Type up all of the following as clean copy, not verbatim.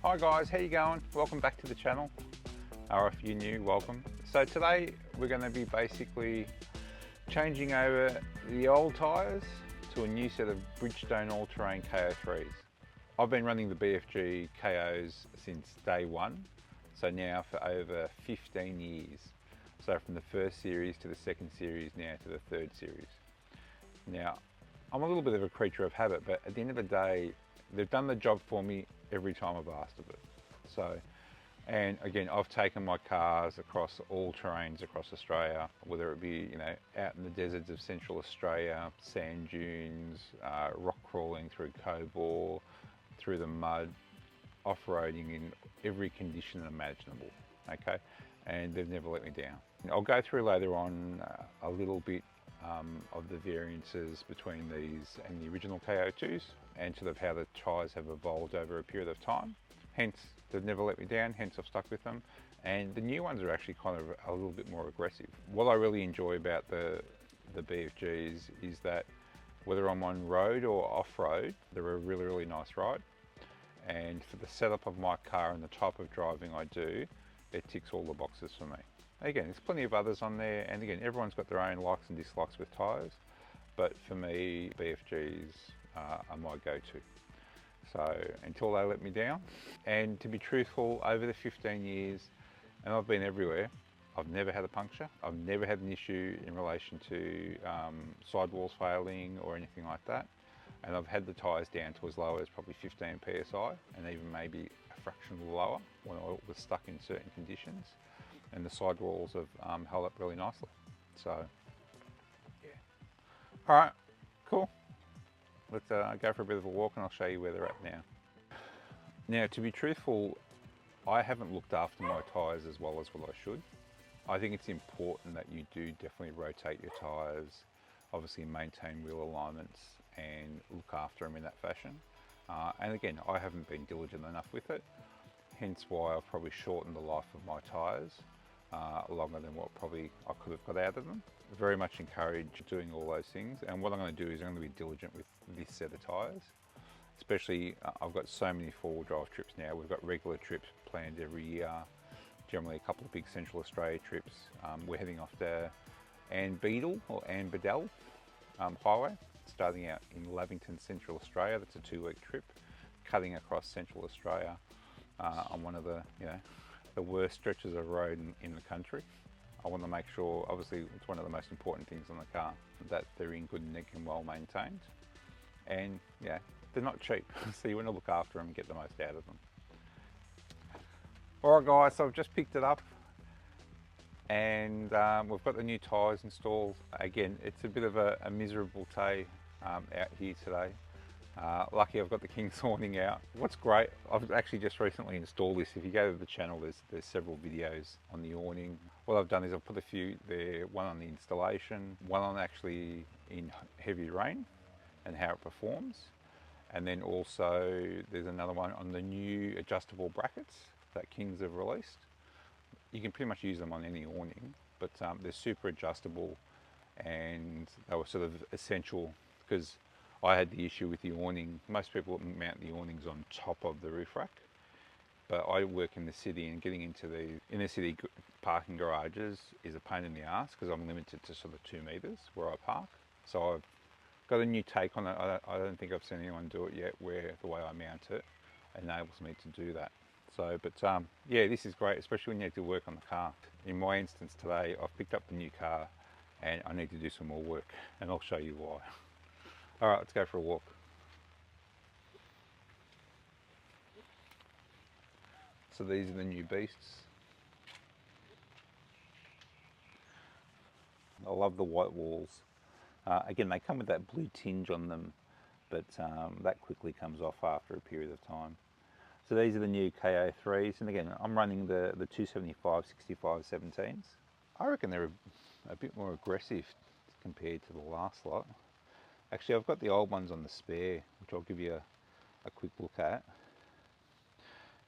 Hi guys, how you going? Welcome back to the channel, or if you're new, welcome. So today we're going to be basically changing over the old tyres to a new set of Bridgestone all-terrain KO3's. I've been running the BFG KOs since day one, so now for over 15 years. So from the first series to the second series, now to the third series. Now, I'm a little bit of a creature of habit, but at the end of the day, they've done the job for me every time I've asked of it. So, and again, I've taken my cars across all terrains across Australia, whether it be, out in the deserts of Central Australia, sand dunes, rock crawling through Cobor, through the mud, off-roading in every condition imaginable, okay? And they've never let me down. I'll go through later on a little bit of the variances between these and the original KO2s, and sort of how the tyres have evolved over a period of time. Hence, they've never let me down, hence I've stuck with them. And the new ones are actually kind of a little bit more aggressive. What I really enjoy about the BFGs is that whether I'm on road or off-road, they're a really, really nice ride. And for the setup of my car and the type of driving I do, it ticks all the boxes for me. Again, there's plenty of others on there, and again, everyone's got their own likes and dislikes with tyres, but for me, BFGs are my go-to. So until they let me down, and to be truthful, over the 15 years, and I've been everywhere, I've never had a puncture. I've never had an issue in relation to sidewalls failing or anything like that. And I've had the tyres down to as low as probably 15 PSI, and even maybe a fraction lower when I was stuck in certain conditions. And the sidewalls have held up really nicely. So, yeah. All right, cool. Let's go for a bit of a walk and I'll show you where they're at now. Now, to be truthful, I haven't looked after my tyres as well as what I should. I think it's important that you do definitely rotate your tyres, obviously maintain wheel alignments and look after them in that fashion. And again, I haven't been diligent enough with it, hence why I've probably shortened the life of my tyres longer than what probably I could have got out of them. Very much encourage doing all those things, and what I'm going to do is I'm going to be diligent with this set of tyres. Especially, I've got so many four-wheel drive trips now. We've got regular trips planned every year, generally a couple of big Central Australia trips. We're heading off to Anbeadle or Anbedell Highway, starting out in Lavington, Central Australia. That's a 2-week trip, cutting across Central Australia on one of the worst stretches of road in the country. I want to make sure, obviously it's one of the most important things on the car, that they're in good nick and well maintained. And yeah, they're not cheap, so you want to look after them and get the most out of them. Alright guys, so I've just picked it up and we've got the new tyres installed. Again, it's a bit of a miserable day out here today. Lucky I've got the King's Awning out. What's great, I've actually just recently installed this. If you go to the channel, there's several videos on the awning. What I've done is I've put a few there, one on the installation, one on actually in heavy rain and how it performs. And then also there's another one on the new adjustable brackets that King's have released. You can pretty much use them on any awning, but they're super adjustable, and they were sort of essential because I had the issue with the awning. Most people mount the awnings on top of the roof rack, but I work in the city, and getting into the inner city parking garages is a pain in the ass because I'm limited to sort of 2 meters where I park. So I've got a new take on it. I don't think I've seen anyone do it yet, where the way I mount it enables me to do that. So, but yeah, this is great, especially when you have to work on the car. In my instance today, I've picked up the new car and I need to do some more work, and I'll show you why. All right, let's go for a walk. So these are the new beasts. I love the white walls. Again, they come with that blue tinge on them, but that quickly comes off after a period of time. So these are the new KO3's, and again, I'm running the 275 65 17s. I reckon they're a bit more aggressive compared to the last lot. Actually, I've got the old ones on the spare, which I'll give you a quick look at.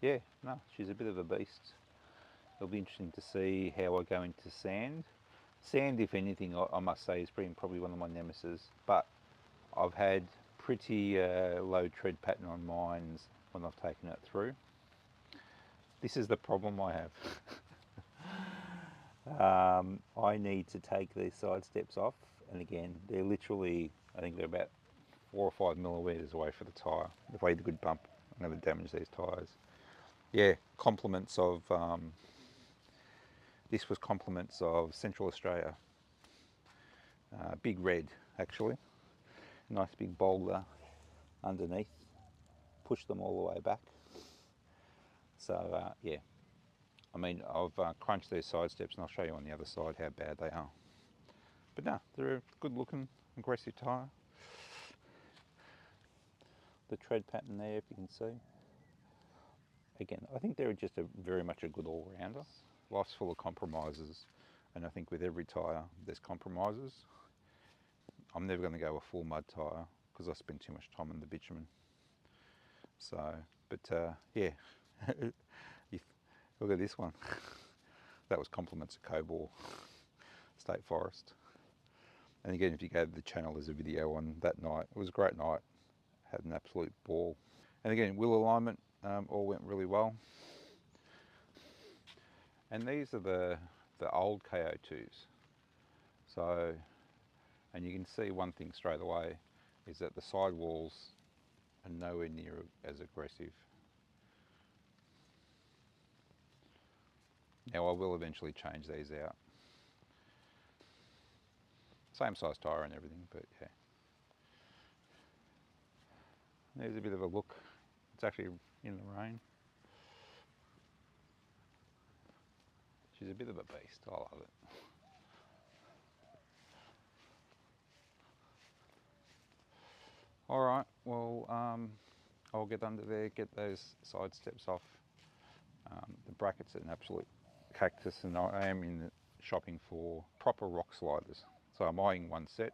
Yeah, no, she's a bit of a beast. It'll be interesting to see how I go into sand. Sand, if anything, I must say, is probably one of my nemesis, but I've had pretty low tread pattern on mines when I've taken it through. This is the problem I have. I need to take these side steps off, and again, they're literally, I think they're about 4 or 5 millimeters away from the tyre. If I hit a good bump, I'm going to damage these tyres. Yeah, compliments of, this was compliments of Central Australia. Big red, actually. Nice big boulder underneath. Push them all the way back. So, yeah. I mean, I've crunched these side steps, and I'll show you on the other side how bad they are. But no, they're a good looking, aggressive tyre. The tread pattern there, if you can see. Again, I think they're just very much a good all-rounder. Life's full of compromises, and I think with every tyre there's compromises. I'm never going to go a full mud tyre because I spend too much time on the bitumen. So, but yeah, look at this one. That was compliments of Cobor State Forest. And again, if you go to the channel, there's a video on that night. It was a great night. Had an absolute ball. And again, wheel alignment all went really well. And these are the old KO2's. So, and you can see one thing straight away is that the sidewalls are nowhere near as aggressive. Now I will eventually change these out. Same size tyre and everything, but yeah. There's a bit of a look. It's actually in the rain. She's a bit of a beast, I love it. All right, well, I'll get under there, get those side steps off. The brackets are an absolute cactus, and I am in the shopping for proper rock sliders. So I'm eyeing one set,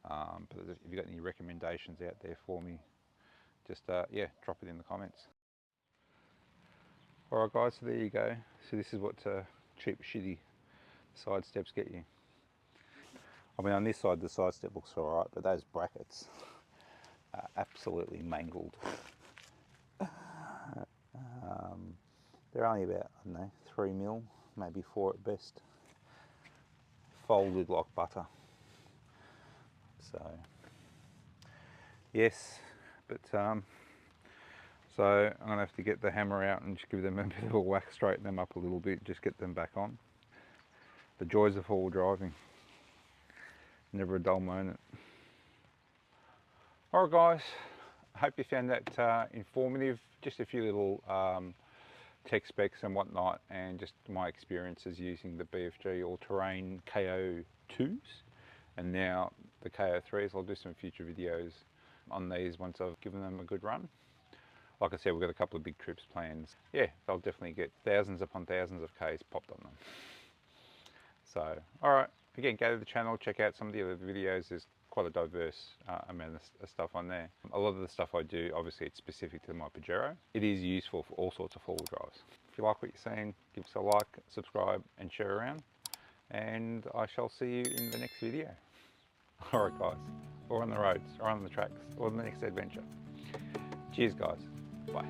but if you've got any recommendations out there for me, just yeah, drop it in the comments. All right guys, so there you go. So this is what cheap, shitty side steps get you. I mean, on this side, the side step looks all right, but those brackets are absolutely mangled. They're only about, I don't know, 3 mil, maybe 4 at best. Folded like butter. So, yes, but so I'm gonna have to get the hammer out and just give them a bit of a whack, straighten them up a little bit, just get them back on. The joys of four-wheel driving. Never a dull moment. Alright guys, I hope you found that informative. Just a few little tech specs and whatnot, and just my experiences using the BFG all-terrain KO2's, and now the KO3's. I'll do some future videos on these once I've given them a good run. Like I said, we've got a couple of big trips planned. Yeah, they'll definitely get thousands upon thousands of Ks popped on them. So, alright, again, go to the channel, check out some of the other videos. There's quite a diverse amount of stuff on there. A lot of the stuff I do, obviously it's specific to my Pajero. It is useful for all sorts of four-wheel drives. If you like what you're seeing, give us a like, subscribe and share around. And I shall see you in the next video. Alright guys, or on the roads, or on the tracks, or on the next adventure. Cheers guys, bye.